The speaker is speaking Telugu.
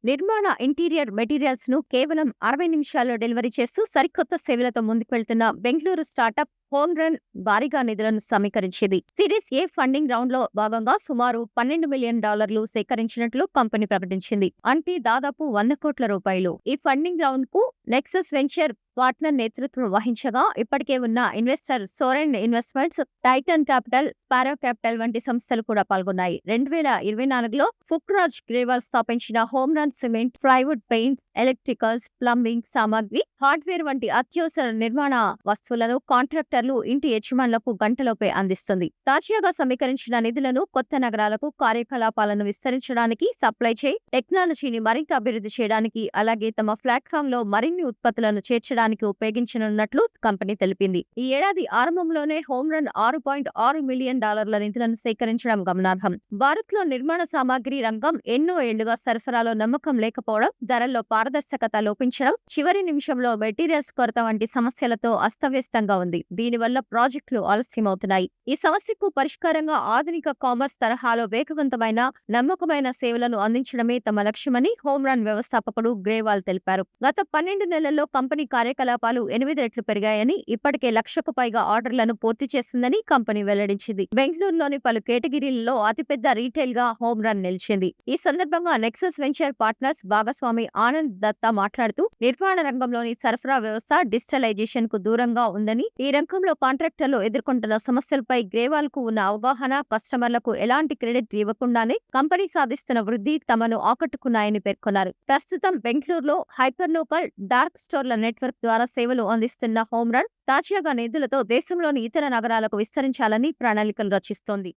నిర్మాణ ఇంటీరియర్ మెటీరియల్స్ ను కేవలం 60 నిమిషాల్లో డెలివరీ చేస్తూ సరికొత్త సేవలతో ముందుకు వెళ్తున్న బెంగళూరు స్టార్టప్ హోమ్ రన్ భారీగా నిధులను సమీకరించింది. సిరీస్ ఏ ఫండింగ్ రౌండ్ లో భాగంగా సుమారు $12 మిలియన్ సేకరించినట్లు కంపెనీ ప్రకటించింది. అంటే దాదాపు 100 కోట్ల రూపాయలు. ఈ ఫండింగ్ రౌండ్ కు నెక్సస్ వెంచర్ పార్ట్నర్ నేతృత్వం వహించగా ఇప్పటికే ఉన్న investor Sorin investments, Titan capital, పారో క్యాపిటల్ వంటి సంస్థలు కూడా పాల్గొన్నాయి. 2024లో ఫుక్రాజ్ గ్రేవాల్ స్థాపించిన home run cement, plywood, paint, electricals, plumbing సామాగ్రి, హార్డ్వేర్ వంటి అత్యవసర నిర్మాణ వస్తువులను కాంట్రాక్టర్లు, ఇంటి యజమానులకు గంటలోపే అందిస్తుంది. తాజాగా సమీకరించిన నిధులను కొత్త నగరాలకు కార్యకలాపాలను విస్తరించడానికి, సప్లై చైన్ టెక్నాలజీని మరింత అభివృద్ధి చేయడానికి, అలాగే తమ ప్లాట్ఫామ్ లో మరిన్ని ఉత్పత్తులను చేర్చడానికి ఉపయోగించనున్నట్లు కంపెనీ తెలిపింది. ఈ ఏడాది ఆరంభంలోనే హోమ్ రన్ $6.6 మిలియన్ నిధులను సేకరించడం గమనార్హం. భారత్ లో నిర్మాణ సామాగ్రి రంగం ఎన్నో ఏళ్లుగా సరఫరాలో నమ్మకం లేకపోవడం, ధరల్లో పారదర్శకత లోపించడం, చివరి నిమిషంలో మెటీరియల్స్ కొరత వంటి సమస్యలతో అస్తవ్యస్తంగా ఉంది. దీనివల్ల ప్రాజెక్టులు ఆలస్యమవుతున్నాయి. ఈ సమస్యకు పరిష్కారంగా ఆధునిక కామర్స్ తరహాలో వేగవంతమైన, నమ్మకమైన సేవలను అందించడమే తమ లక్ష్యమని హోమ్ రన్ వ్యవస్థాపకుడు గ్రేవాల్ తెలిపారు. గత 12 నెలల్లో కంపెనీ కార్యకలాపాలు 8 రెట్లు పెరిగాయని, ఇప్పటికే 1,00,000కు పైగా ఆర్డర్లను పూర్తి చేసిందని కంపెనీ వెల్లడించింది. బెంగళూరులోని పలు కేటగిరీలలో అతిపెద్ద రీటైల్ గా హోమ్ రన్ నిలిచింది. ఈ సందర్భంగా నెక్సస్ వెంచర్ పార్ట్నర్స్ భాగస్వామి ఆనంద్ దత్తా మాట్లాడుతూ, నిర్మాణ రంగంలోని సరఫరా వ్యవస్థ డిజిటలైజేషన్ కు దూరంగా ఉందని, ఈ రంగంలో కాంట్రాక్టర్లు ఎదుర్కొంటున్న సమస్యలపై గ్రేవాల్ కు ఉన్న అవగాహన, కస్టమర్లకు ఎలాంటి క్రెడిట్ ఇవ్వకుండానే కంపెనీ సాధిస్తున్న వృద్ధి తమను ఆకట్టుకున్నాయని పేర్కొన్నారు. ప్రస్తుతం బెంగళూరులో హైపర్ లోకల్, డార్క్ స్టోర్ల నెట్వర్క్ ద్వారా సేవలు అందిస్తున్న హోమ్ రన్ తాజాగా నిధులతో దేశంలోని ఇతర నగరాలకు విస్తరించాలని ప్రణాళికలు రచిస్తోంది.